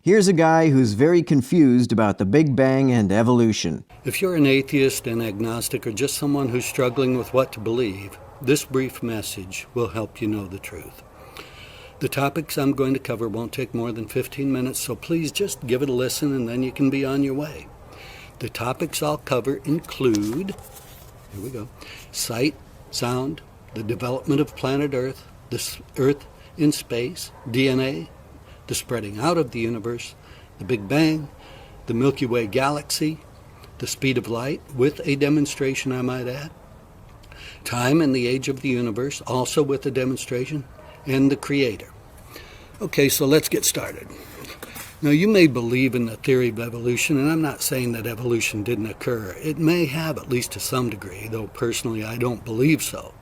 Here's a guy who's very confused about the Big Bang and evolution. If you're an atheist, an agnostic, or just someone who's struggling with what to believe, this brief message will help you know the truth. The topics I'm going to cover won't take more than 15 minutes, so please just give it a listen and then you can be on your way. The topics I'll cover include, here we go, sight, sound, the development of planet Earth, the Earth in space, DNA, the spreading out of the universe, the Big Bang, the Milky Way galaxy, the speed of light, with a demonstration I might add, time and the age of the universe, also with a demonstration, and the Creator. Okay, so let's get started. Now, you may believe in the theory of evolution, and I'm not saying that evolution didn't occur. It may have, at least to some degree, though personally I don't believe so.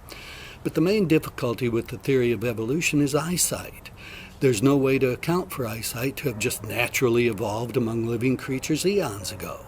But the main difficulty with the theory of evolution is eyesight. There's no way to account for eyesight to have just naturally evolved among living creatures eons ago.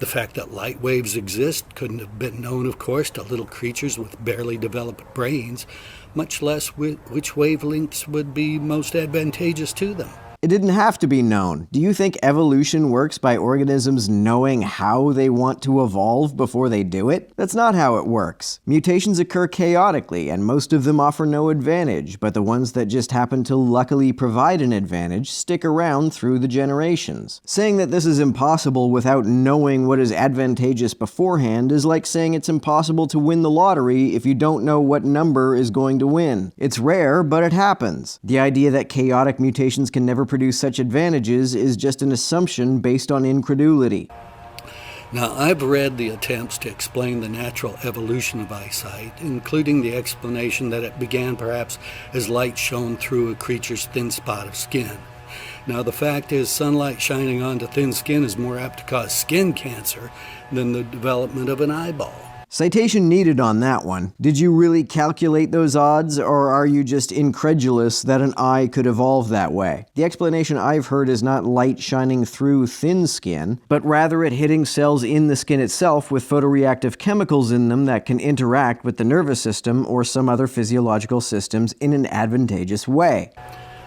The fact that light waves exist couldn't have been known, of course, to little creatures with barely developed brains, much less which wavelengths would be most advantageous to them. It didn't have to be known. Do you think evolution works by organisms knowing how they want to evolve before they do it? That's not how it works. Mutations occur chaotically, and most of them offer no advantage, but the ones that just happen to luckily provide an advantage stick around through the generations. Saying that this is impossible without knowing what is advantageous beforehand is like saying it's impossible to win the lottery if you don't know what number is going to win. It's rare, but it happens. The idea that chaotic mutations can never produce such advantages is just an assumption based on incredulity. Now, I've read the attempts to explain the natural evolution of eyesight, including the explanation that it began perhaps as light shone through a creature's thin spot of skin. Now, the fact is, sunlight shining onto thin skin is more apt to cause skin cancer than the development of an eyeball. Citation needed on that one. Did you really calculate those odds, or are you just incredulous that an eye could evolve that way? The explanation I've heard is not light shining through thin skin, but rather it hitting cells in the skin itself with photoreactive chemicals in them that can interact with the nervous system or some other physiological systems in an advantageous way.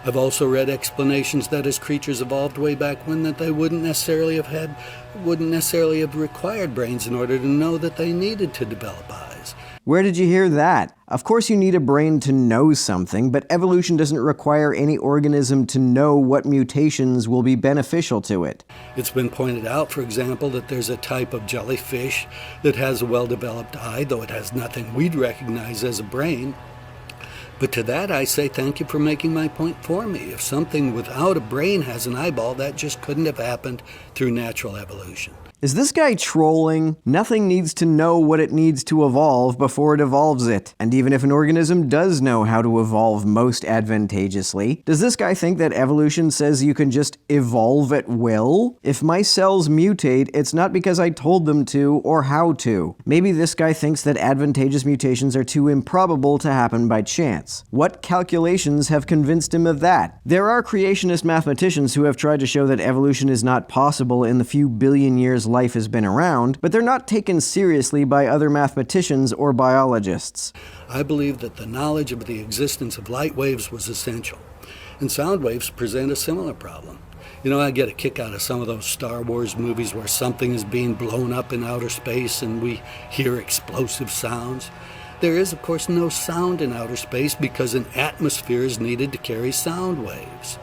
I've also read explanations that as creatures evolved way back when, that they wouldn't necessarily have required brains in order to know that they needed to develop eyes. Where did you hear that? Of course you need a brain to know something, but evolution doesn't require any organism to know what mutations will be beneficial to it. It's been pointed out, for example, that there's a type of jellyfish that has a well-developed eye, though it has nothing we'd recognize as a brain. But to that I say thank you for making my point for me. If something without a brain has an eyeball, that just couldn't have happened through natural evolution. Is this guy trolling? Nothing needs to know what it needs to evolve before it evolves it. And even if an organism does know how to evolve most advantageously, does this guy think that evolution says you can just evolve at will? If my cells mutate, it's not because I told them to or how to. Maybe this guy thinks that advantageous mutations are too improbable to happen by chance. What calculations have convinced him of that? There are creationist mathematicians who have tried to show that evolution is not possible in the few billion years life has been around, but they're not taken seriously by other mathematicians or biologists. I believe that the knowledge of the existence of light waves was essential, and sound waves present a similar problem. You know, I get a kick out of some of those Star Wars movies where something is being blown up in outer space and we hear explosive sounds. There is, of course, no sound in outer space because an atmosphere is needed to carry sound waves.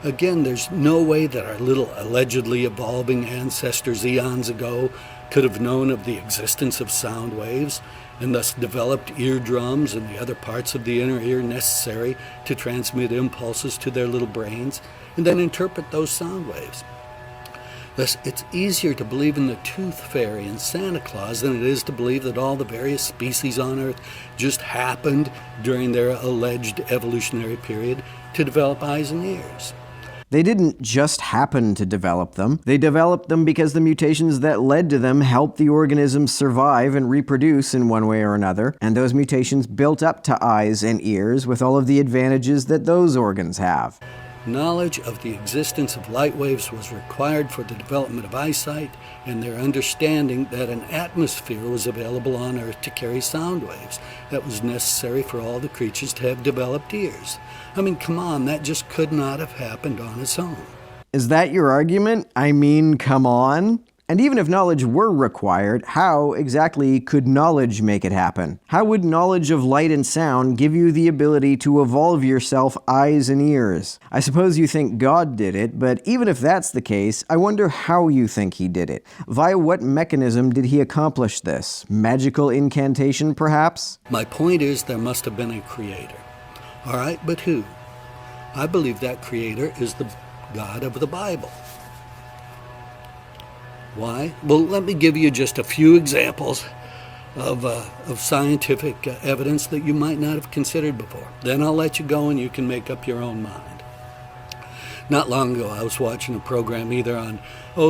Again, there's no way that our little allegedly evolving ancestors eons ago could have known of the existence of sound waves and thus developed eardrums and the other parts of the inner ear necessary to transmit impulses to their little brains and then interpret those sound waves. Thus, it's easier to believe in the tooth fairy and Santa Claus than it is to believe that all the various species on Earth just happened during their alleged evolutionary period to develop eyes and ears. They didn't just happen to develop them. They developed them because the mutations that led to them helped the organisms survive and reproduce in one way or another, and those mutations built up to eyes and ears with all of the advantages that those organs have. Knowledge of the existence of light waves was required for the development of eyesight and their understanding that an atmosphere was available on Earth to carry sound waves that was necessary for all the creatures to have developed ears. I mean, come on, that just could not have happened on its own. Is that your argument? I mean, come on. And even if knowledge were required, how exactly could knowledge make it happen? How would knowledge of light and sound give you the ability to evolve yourself eyes and ears? I suppose you think God did it, but even if that's the case, I wonder how you think he did it. Via what mechanism did he accomplish this? Magical incantation, perhaps? My point is there must have been a creator. All right, but who? I believe that creator is the God of the Bible. Why? Well, let me give you just a few examples of scientific evidence that you might not have considered before. Then I'll let you go and you can make up your own mind. Not long ago, I was watching a program either on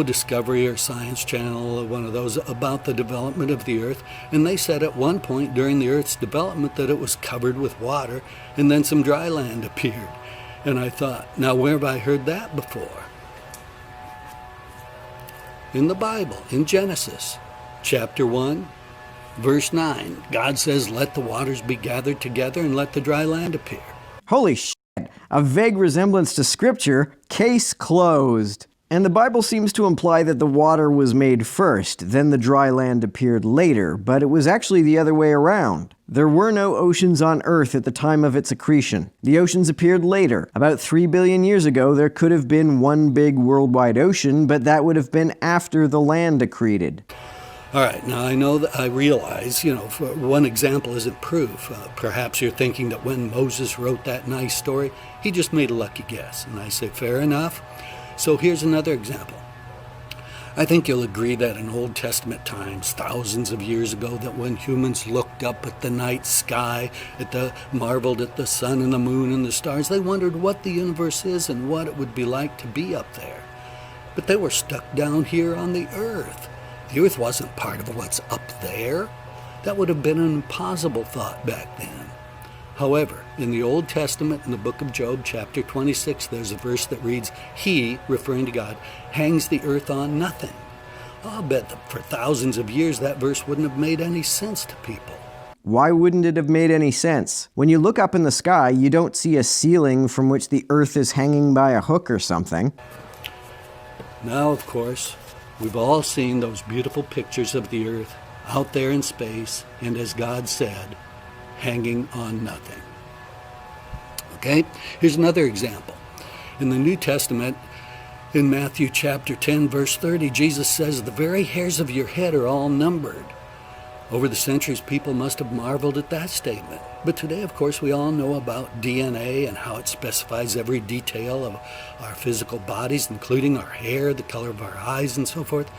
Discovery or Science Channel, or one of those, about the development of the Earth, and they said at one point during the Earth's development that it was covered with water, and then some dry land appeared. And I thought, now where have I heard that before? In the Bible, in Genesis, chapter 1, verse 9, God says, "Let the waters be gathered together and let the dry land appear." Holy shit! A vague resemblance to Scripture, case closed. And the Bible seems to imply that the water was made first, then the dry land appeared later, but it was actually the other way around. There were no oceans on Earth at the time of its accretion. The oceans appeared later. About 3 billion years ago, there could have been one big worldwide ocean, but that would have been after the land accreted. All right, now I realize, for one example isn't proof. Perhaps you're thinking that when Moses wrote that nice story, he just made a lucky guess. And I say, fair enough. So here's another example. I think you'll agree that in Old Testament times, thousands of years ago, that when humans looked up at the night sky, marveled at the sun and the moon and the stars, they wondered what the universe is and what it would be like to be up there. But they were stuck down here on the earth. The earth wasn't part of what's up there. That would have been an impossible thought back then. However, in the Old Testament, in the book of Job, chapter 26, there's a verse that reads, "He," referring to God, "hangs the earth on nothing." I'll bet that for thousands of years that verse wouldn't have made any sense to people. Why wouldn't it have made any sense? When you look up in the sky, you don't see a ceiling from which the earth is hanging by a hook or something. Now, of course, we've all seen those beautiful pictures of the earth out there in space, and as God said, hanging on nothing. Okay, here's another example. In the New Testament, in Matthew chapter 10, verse 30, Jesus says, "The very hairs of your head are all numbered." Over the centuries, people must have marveled at that statement. But today, of course, we all know about DNA and how it specifies every detail of our physical bodies, including our hair, the color of our eyes, and so forth.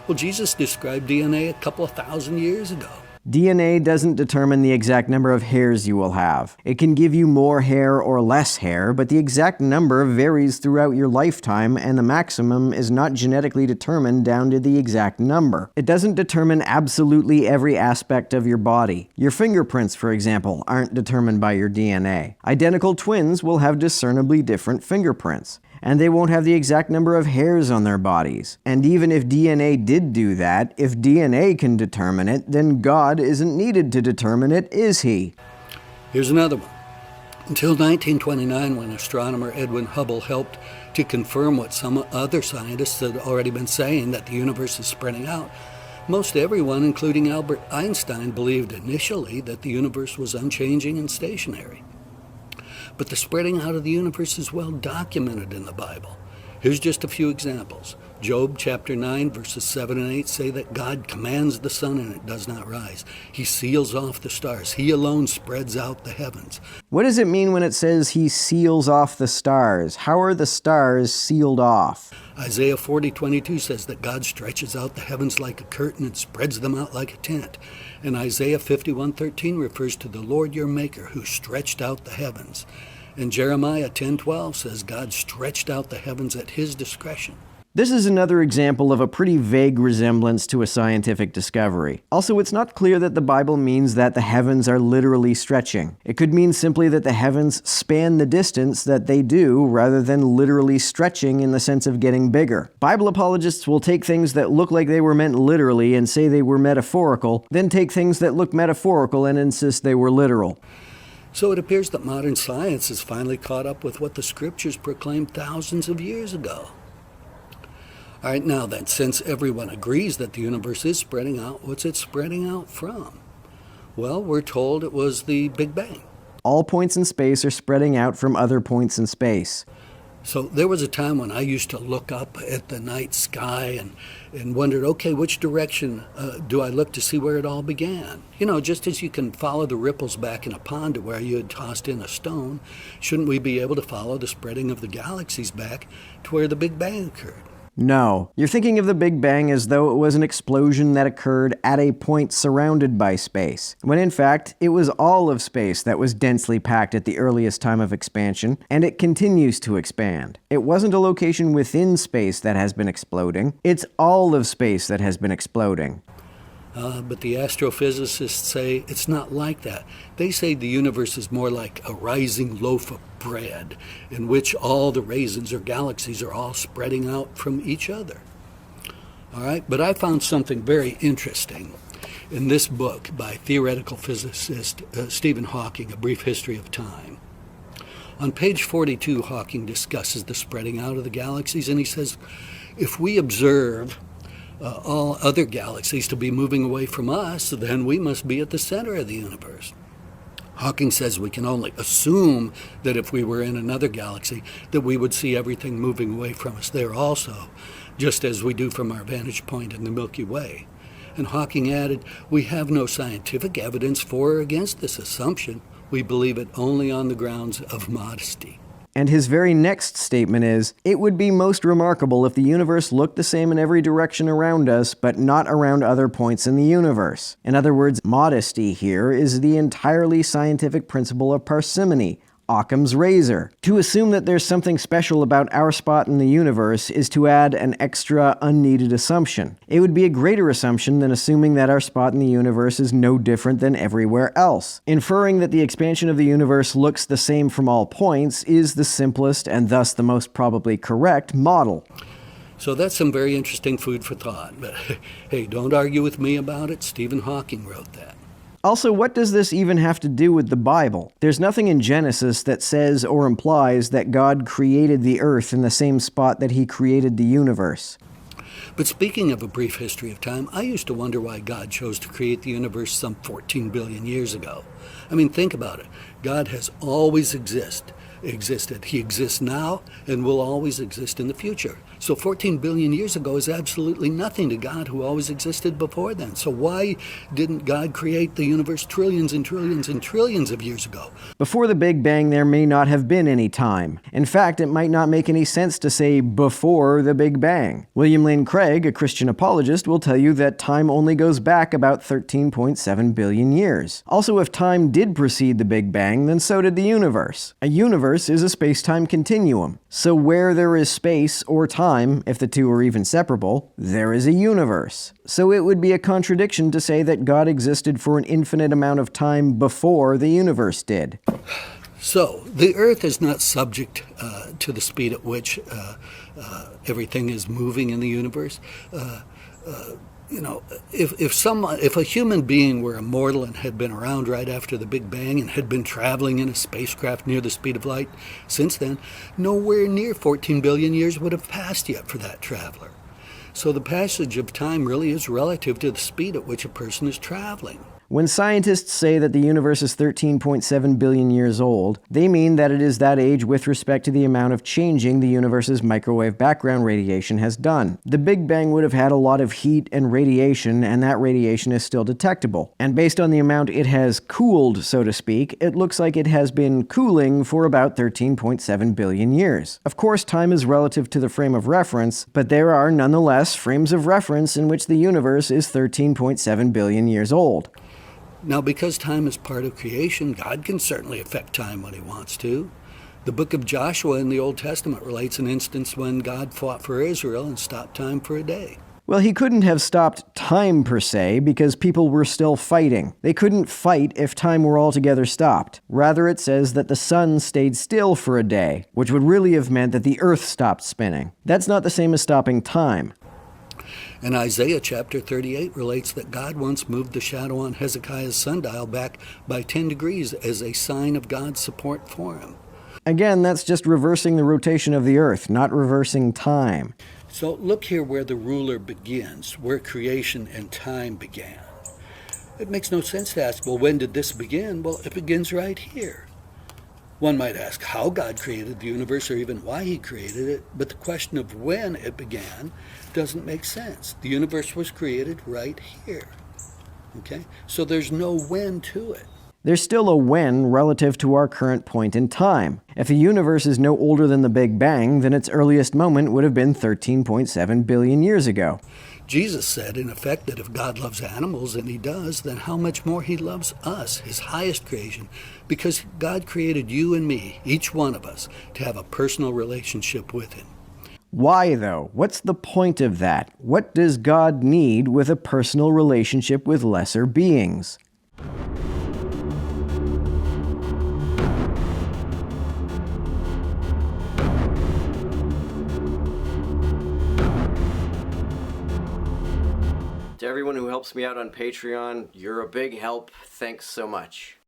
Well, Jesus described DNA a couple of thousand years ago. DNA doesn't determine the exact number of hairs you will have. It can give you more hair or less hair, but the exact number varies throughout your lifetime, and the maximum is not genetically determined down to the exact number. It doesn't determine absolutely every aspect of your body. Your fingerprints, for example, aren't determined by your DNA. Identical twins will have discernibly different fingerprints, and they won't have the exact number of hairs on their bodies. And even if DNA did do that, if DNA can determine it, then God isn't needed to determine it, is he? Here's another one. Until 1929, when astronomer Edwin Hubble helped to confirm what some other scientists had already been saying, that the universe is spreading out, most everyone, including Albert Einstein, believed initially that the universe was unchanging and stationary. But the spreading out of the universe is well documented in the Bible. Here's just a few examples. Job chapter 9, verses 7 and 8 say that God commands the sun and it does not rise. He seals off the stars. He alone spreads out the heavens. What does it mean when it says he seals off the stars? How are the stars sealed off? Isaiah 40:22 says that God stretches out the heavens like a curtain and spreads them out like a tent. And Isaiah 51:13 refers to the Lord your Maker who stretched out the heavens. And Jeremiah 10:12 says God stretched out the heavens at his discretion. This is another example of a pretty vague resemblance to a scientific discovery. Also, it's not clear that the Bible means that the heavens are literally stretching. It could mean simply that the heavens span the distance that they do, rather than literally stretching in the sense of getting bigger. Bible apologists will take things that look like they were meant literally and say they were metaphorical, then take things that look metaphorical and insist they were literal. So it appears that modern science has finally caught up with what the scriptures proclaimed thousands of years ago. All right, now then, since everyone agrees that the universe is spreading out, what's it spreading out from? Well, we're told it was the Big Bang. All points in space are spreading out from other points in space. So there was a time when I used to look up at the night sky and wondered, okay, which direction do I look to see where it all began? You know, just as you can follow the ripples back in a pond to where you had tossed in a stone, shouldn't we be able to follow the spreading of the galaxies back to where the Big Bang occurred? No. You're thinking of the Big Bang as though it was an explosion that occurred at a point surrounded by space, when in fact, it was all of space that was densely packed at the earliest time of expansion, and it continues to expand. It wasn't a location within space that has been exploding, it's all of space that has been exploding. But the astrophysicists say it's not like that. They say the universe is more like a rising loaf of bread in which all the raisins or galaxies are all spreading out from each other. All right, but I found something very interesting in this book by theoretical physicist Stephen Hawking, A Brief History of Time. On page 42, Hawking discusses the spreading out of the galaxies, and he says, if we observe all other galaxies to be moving away from us, then we must be at the center of the universe. Hawking says we can only assume that if we were in another galaxy, that we would see everything moving away from us there also, just as we do from our vantage point in the Milky Way. And Hawking added, we have no scientific evidence for or against this assumption. We believe it only on the grounds of modesty. And his very next statement is, it would be most remarkable if the universe looked the same in every direction around us, but not around other points in the universe. In other words, modesty here is the entirely scientific principle of parsimony, Occam's razor. To assume that there's something special about our spot in the universe is to add an extra, unneeded assumption. It would be a greater assumption than assuming that our spot in the universe is no different than everywhere else. Inferring that the expansion of the universe looks the same from all points is the simplest and thus the most probably correct model. So that's some very interesting food for thought. But hey, don't argue with me about it. Stephen Hawking wrote that. Also, what does this even have to do with the Bible? There's nothing in Genesis that says or implies that God created the earth in the same spot that he created the universe. But speaking of A Brief History of Time, I used to wonder why God chose to create the universe some 14 billion years ago. I mean, think about it. God has always existed. He exists now and will always exist in the future. So 14 billion years ago is absolutely nothing to God, who always existed before then. So why didn't God create the universe trillions and trillions and trillions of years ago? Before the Big Bang, there may not have been any time. In fact, it might not make any sense to say before the Big Bang. William Lane Craig, a Christian apologist, will tell you that time only goes back about 13.7 billion years. Also, if time did precede the Big Bang, then so did the universe. A universe is a space-time continuum. So where there is space or time, if the two are even separable, there is a universe. So it would be a contradiction to say that God existed for an infinite amount of time before the universe did. So the Earth is not subject to the speed at which everything is moving in the universe. You know, if a human being were immortal and had been around right after the Big Bang and had been traveling in a spacecraft near the speed of light since then, nowhere near 14 billion years would have passed yet for that traveler. So the passage of time really is relative to the speed at which a person is traveling. When scientists say that the universe is 13.7 billion years old, they mean that it is that age with respect to the amount of changing the universe's microwave background radiation has done. The Big Bang would have had a lot of heat and radiation, and that radiation is still detectable. And based on the amount it has cooled, so to speak, it looks like it has been cooling for about 13.7 billion years. Of course, time is relative to the frame of reference, but there are nonetheless frames of reference in which the universe is 13.7 billion years old. Now, because time is part of creation, God can certainly affect time when he wants to. The book of Joshua in the Old Testament relates an instance when God fought for Israel and stopped time for a day. Well, he couldn't have stopped time per se, because people were still fighting. They couldn't fight if time were altogether stopped. Rather, it says that the sun stayed still for a day, which would really have meant that the earth stopped spinning. That's not the same as stopping time. And Isaiah chapter 38 relates that God once moved the shadow on Hezekiah's sundial back by 10 degrees as a sign of God's support for him. Again, that's just reversing the rotation of the earth, not reversing time. So look here where the ruler begins, where creation and time began. It makes no sense to ask, well, when did this begin? Well, it begins right here. One might ask how God created the universe or even why he created it, but the question of when it began doesn't make sense. The universe was created right here. Okay? So there's no when to it. There's still a when relative to our current point in time. If a universe is no older than the Big Bang, then its earliest moment would have been 13.7 billion years ago. Jesus said, in effect, that if God loves animals, and he does, then how much more he loves us, his highest creation, because God created you and me, each one of us, to have a personal relationship with him. Why, though? What's the point of that? What does God need with a personal relationship with lesser beings? To everyone who helps me out on Patreon, you're a big help. Thanks so much.